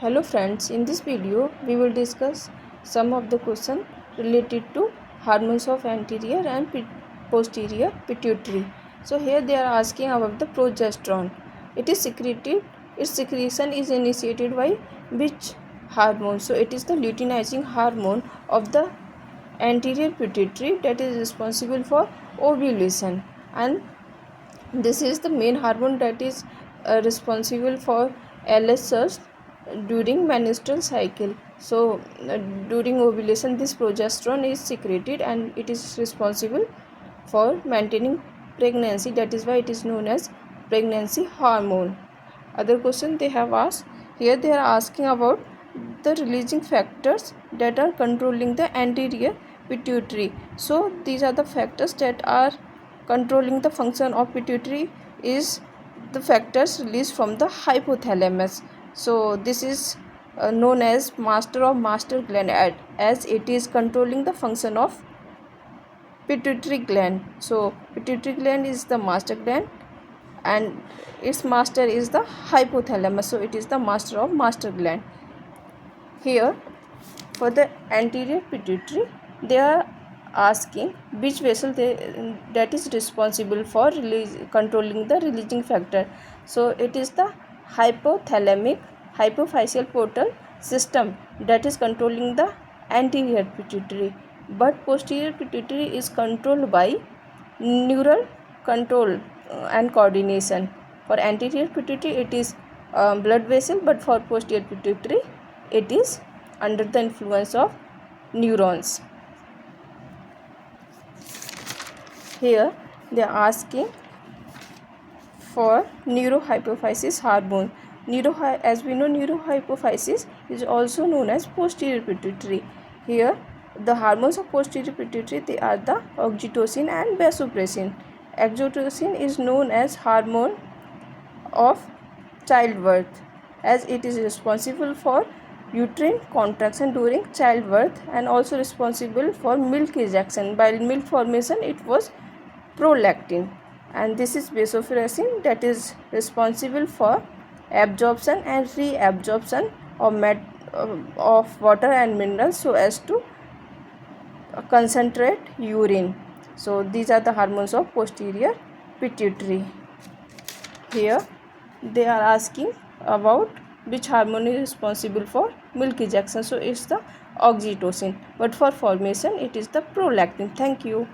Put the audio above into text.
Hello friends, in this video we will discuss some of the questions related to hormones of anterior and posterior pituitary. So here they are asking about the progesterone. It is secreted, its secretion is initiated by which hormone? So it is the luteinizing hormone of the anterior pituitary that is responsible for ovulation, and this is the main hormone that is responsible for LH surge during menstrual cycle. So during ovulation this progesterone is secreted and it is responsible for maintaining pregnancy. That is why it is known as pregnancy hormone. Other question they have asked, here they are asking about the releasing factors that are controlling the anterior pituitary. So these are the factors that are controlling the function of pituitary is the factors released from the hypothalamus. So this is known as master gland, as it is controlling the function of pituitary gland. So pituitary gland is the master gland and its master is the hypothalamus, so it is the master of master gland. Here for the anterior pituitary they are asking which vessel that is responsible for controlling the releasing factor. So it is the hypothalamic hypophyseal portal system that is controlling the anterior pituitary, but posterior pituitary is controlled by neural control and coordination. For anterior pituitary it is blood vessel, but for posterior pituitary it is under the influence of neurons. Here they are asking for neurohypophysis hormone. As we know, neurohypophysis is also known as posterior pituitary. Here the hormones of posterior pituitary, they are the oxytocin and vasopressin. Oxytocin is known as hormone of childbirth, as it is responsible for uterine contraction during childbirth and also responsible for milk ejection. By milk formation it was prolactin, and this is vasopressin that is responsible for absorption and reabsorption of water and minerals so as to concentrate urine. So these are the hormones of posterior pituitary. Here they are asking about which hormone is responsible for milk ejection. So it's the oxytocin, but for formation it is the prolactin. Thank you.